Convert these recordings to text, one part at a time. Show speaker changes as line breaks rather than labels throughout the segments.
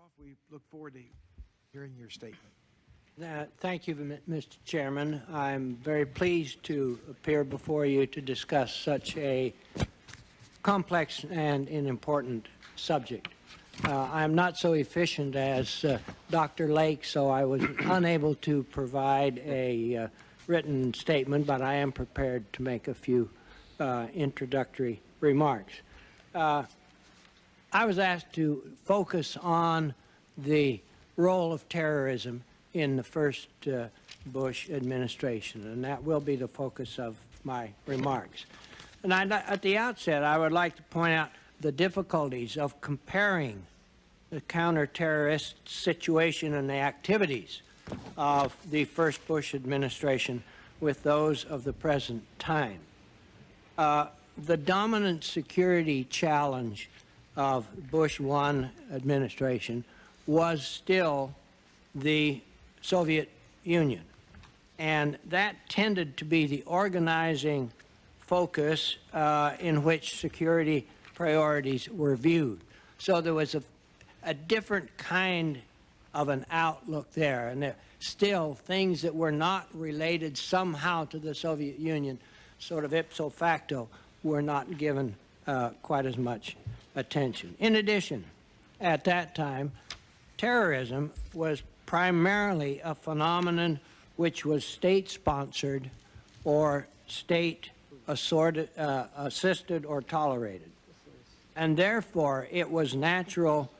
Scowcroft, we look forward to hearing your statement.
Thank you, Mr. Chairman. I'm very pleased to appear before you to discuss such a complex and an important subject. I'm not so efficient as Dr. Lake, so I was unable to provide a written statement, but I am prepared to make a few introductory remarks. I was asked to focus on the role of terrorism in the first Bush administration, and that will be the focus of my remarks. And at the outset, I would like to point out the difficulties of comparing the counter-terrorist situation and the activities of the first Bush administration with those of the present time. The dominant security challenge of Bush I administration was still the Soviet Union, and that tended to be the organizing focus in which security priorities were viewed. So there was a different kind of an outlook there, and there still things that were not related somehow to the Soviet Union, sort of ipso facto, were not given quite as much attention. In addition, at that time, terrorism was primarily a phenomenon which was state-sponsored or state-assisted or tolerated. And therefore, it was natural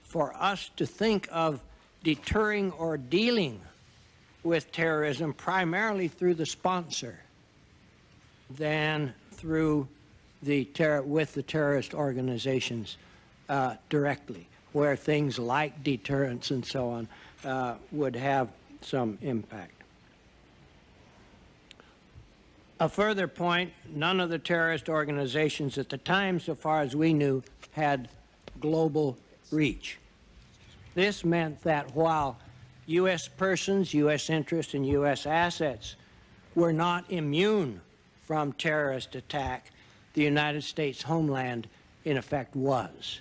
for us to think of deterring or dealing with terrorism primarily through the sponsor than through with the terrorist organizations directly, where things like deterrence and so on would have some impact. A further point, none of the terrorist organizations at the time, so far as we knew, had global reach. This meant that while U.S. persons, U.S. interests, and U.S. assets were not immune from terrorist attack, the United States homeland, in effect, was.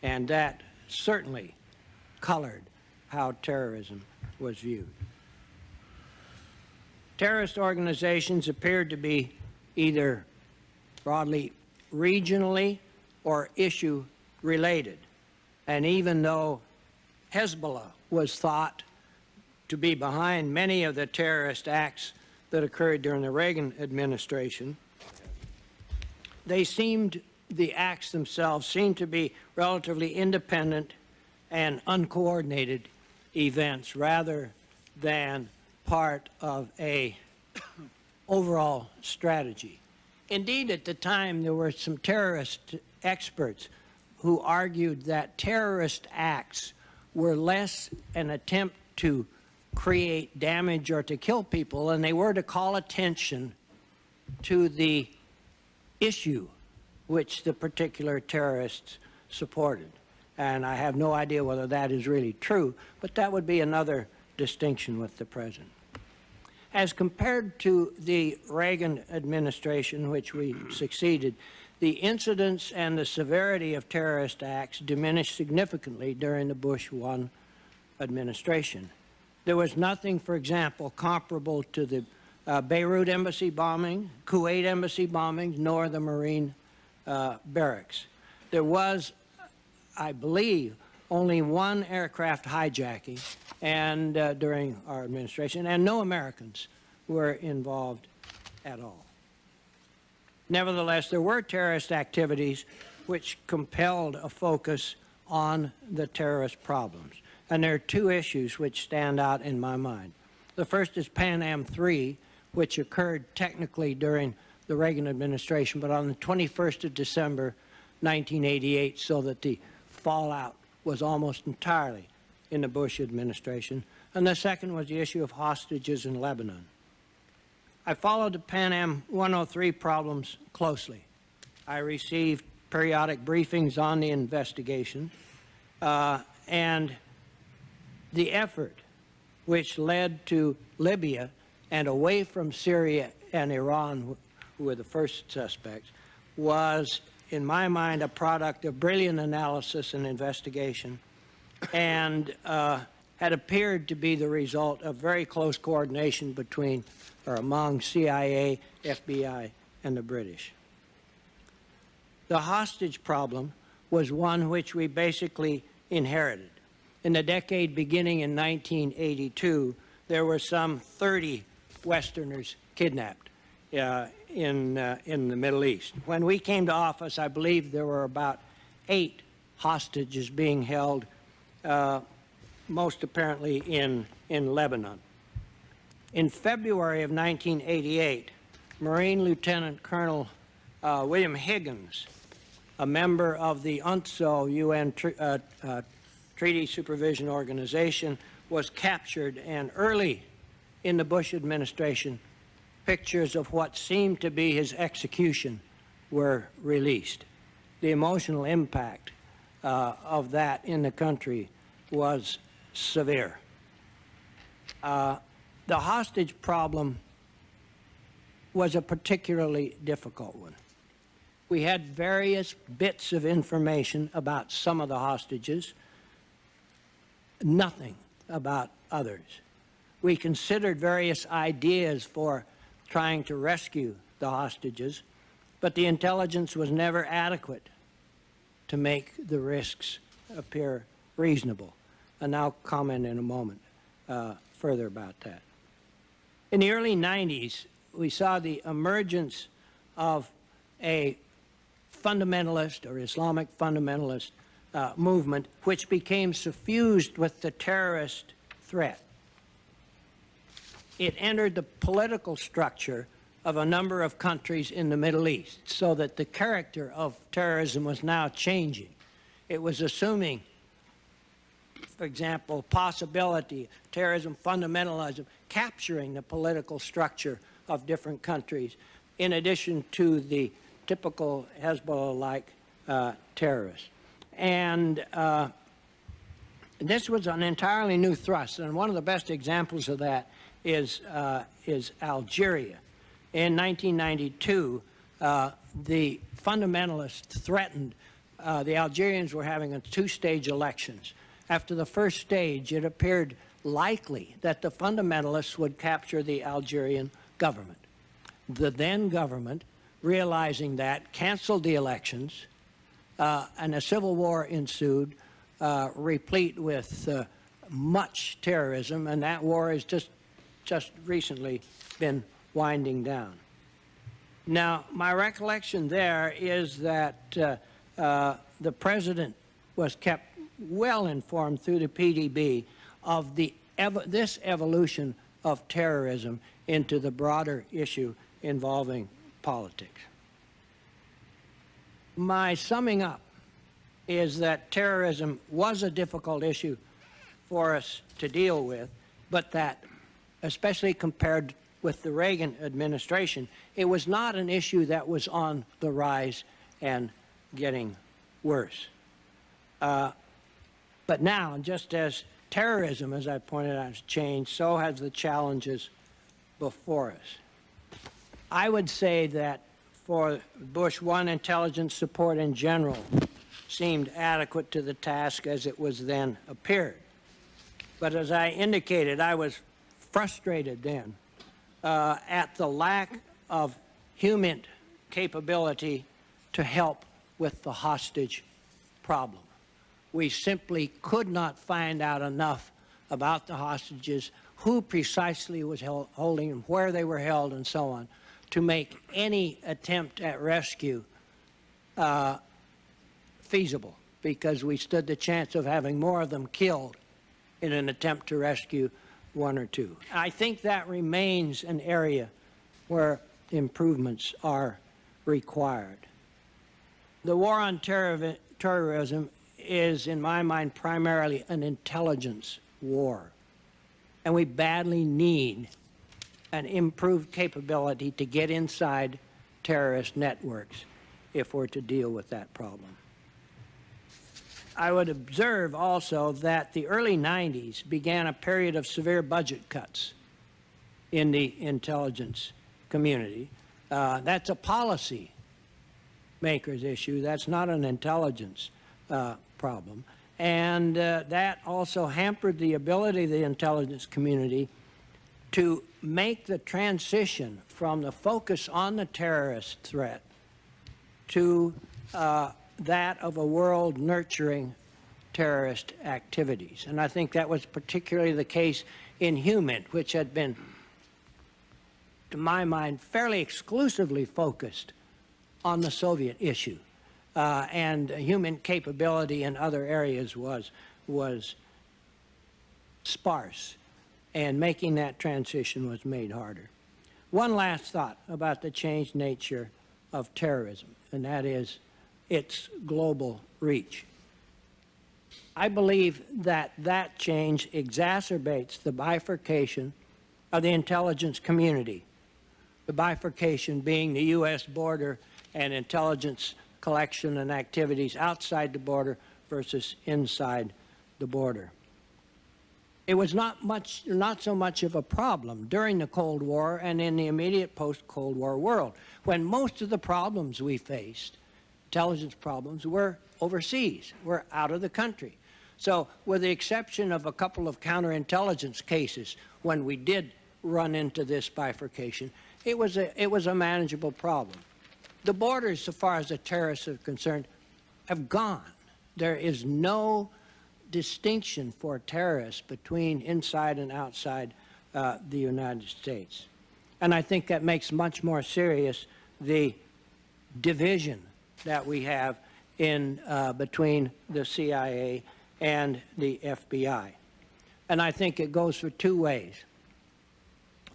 And that certainly colored how terrorism was viewed. Terrorist organizations appeared to be either broadly regionally or issue related. And even though Hezbollah was thought to be behind many of the terrorist acts that occurred during the Reagan administration, the acts themselves seemed to be relatively independent and uncoordinated events rather than part of a overall strategy. Indeed, at the time, there were some terrorist experts who argued that terrorist acts were less an attempt to create damage or to kill people, and they were to call attention to the issue which the particular terrorists supported. And I have no idea whether that is really true, but that would be another distinction with the present. As compared to the Reagan administration, which we succeeded, the incidence and the severity of terrorist acts diminished significantly during the Bush I administration. There was nothing, for example, comparable to the Beirut embassy bombing, Kuwait embassy bombings, nor the Marine barracks. There was, I believe, only one aircraft hijacking and during our administration, and no Americans were involved at all. Nevertheless, there were terrorist activities which compelled a focus on the terrorist problems. And there are two issues which stand out in my mind. The first is Pan Am 3, which occurred technically during the Reagan administration, but on the 21st of December, 1988, so that the fallout was almost entirely in the Bush administration. And the second was the issue of hostages in Lebanon. I followed the Pan Am 103 problems closely. I received periodic briefings on the investigation, and the effort which led to Libya and away from Syria and Iran, who were the first suspects, was, in my mind, a product of brilliant analysis and investigation and had appeared to be the result of very close coordination between or among CIA, FBI, and the British. The hostage problem was one which we basically inherited. In the decade beginning in 1982, there were some 30 Westerners kidnapped in the Middle East. When we came to office, I believe there were about 8 hostages being held, most apparently in Lebanon. In February of 1988, Marine Lieutenant Colonel William Higgins, a member of the UNTSO UN Treaty Supervision Organization, was captured, and early in the Bush administration, pictures of what seemed to be his execution were released. The emotional impact of that in the country was severe. The hostage problem was a particularly difficult one. We had various bits of information about some of the hostages, nothing about others. We considered various ideas for trying to rescue the hostages, but the intelligence was never adequate to make the risks appear reasonable. And I'll comment in a moment further about that. In the early 90s, we saw the emergence of a fundamentalist or Islamic fundamentalist movement, which became suffused with the terrorist threat. It entered the political structure of a number of countries in the Middle East, so that the character of terrorism was now changing. It was assuming, for example, possibility, terrorism, fundamentalism, capturing the political structure of different countries, in addition to the typical Hezbollah-like terrorists. And this was an entirely new thrust, and one of the best examples of that is Algeria. In 1992, the fundamentalists threatened, the Algerians were having a 2-stage elections. After the first stage, it appeared likely that the fundamentalists would capture the Algerian government. The then government, realizing that, canceled the elections, and a civil war ensued, replete with much terrorism, and that war has just recently been winding down. Now, my recollection there is that the president was kept well informed through the PDB of this evolution of terrorism into the broader issue involving politics. My summing up is that terrorism was a difficult issue for us to deal with, but that, especially compared with the Reagan administration, it was not an issue that was on the rise and getting worse. But now, just as terrorism, as I pointed out, has changed, so has the challenges before us. I would say that for Bush 1, intelligence support in general seemed adequate to the task as it was then appeared. But as I indicated, I was frustrated then at the lack of human capability to help with the hostage problem. We simply could not find out enough about the hostages, who precisely was holding them, where they were held, and so on, to make any attempt at rescue feasible, because we stood the chance of having more of them killed in an attempt to rescue 1 or 2. I think that remains an area where improvements are required. The war on terrorism is, in my mind, primarily an intelligence war, and we badly need an improved capability to get inside terrorist networks if we're to deal with that problem. I would observe also that the early 90s began a period of severe budget cuts in the intelligence community. That's a policy maker's issue. That's not an intelligence problem. And that also hampered the ability of the intelligence community to make the transition from the focus on the terrorist threat to that of a world nurturing terrorist activities. And I think that was particularly the case in HUMINT, which had been, to my mind, fairly exclusively focused on the Soviet issue. And human capability in other areas was sparse, and making that transition was made harder. One last thought about the changed nature of terrorism, and that is its global reach. I believe that that change exacerbates the bifurcation of the intelligence community, the bifurcation being the U.S. border and intelligence collection and activities outside the border versus inside the border. It was not so much of a problem during the Cold War and in the immediate post-Cold War world, when most of the problems we faced, intelligence problems, were overseas, were out of the country. So with the exception of a couple of counterintelligence cases, when we did run into this bifurcation, it was a manageable problem. The borders, so far as the terrorists are concerned, have gone. There is no distinction for terrorists between inside and outside the United States. And I think that makes much more serious the division that we have in between the CIA and the FBI. And I think it goes for two ways.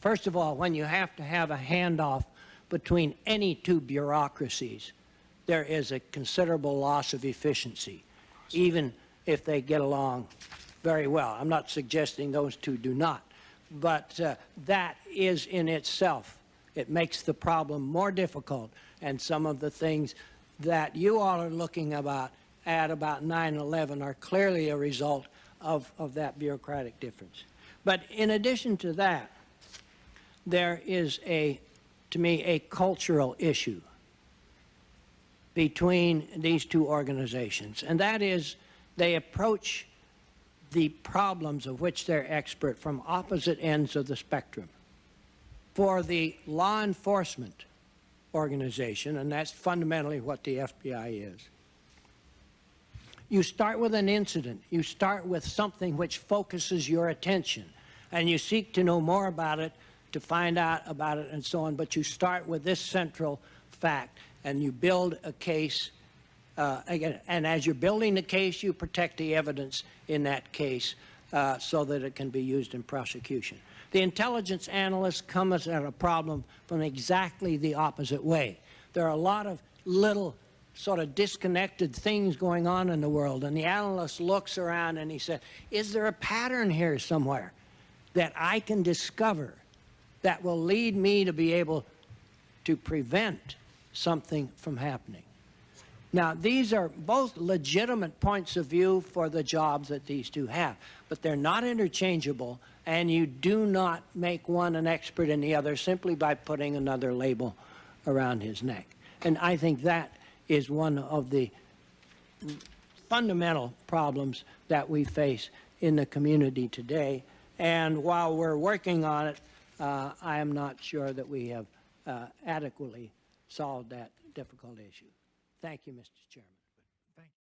First of all, when you have to have a handoff between any two bureaucracies, there is a considerable loss of efficiency, even if they get along very well. I'm not suggesting those two do not, but that is in itself, it makes the problem more difficult, and some of the things that you all are looking about 9/11 are clearly a result of that bureaucratic difference. But in addition to that, there is to me, a cultural issue between these two organizations, and that is they approach the problems of which they're expert from opposite ends of the spectrum. For the law enforcement organization, and that's fundamentally what the FBI is, you start with an incident, you start with something which focuses your attention, and you seek to know more about it, to find out about it and so on, but you start with this central fact and you build a case, again, and as you're building the case, you protect the evidence in that case so that it can be used in prosecution. The intelligence analysts come at a problem from exactly the opposite way. There are a lot of little sort of disconnected things going on in the world, and the analyst looks around and he says, is there a pattern here somewhere that I can discover that will lead me to be able to prevent something from happening? Now, these are both legitimate points of view for the jobs that these two have, but they're not interchangeable, and you do not make one an expert in the other simply by putting another label around his neck. And I think that is one of the fundamental problems that we face in the community today. And while we're working on it, I am not sure that we have adequately solved that difficult issue. Thank you, Mr. Chairman.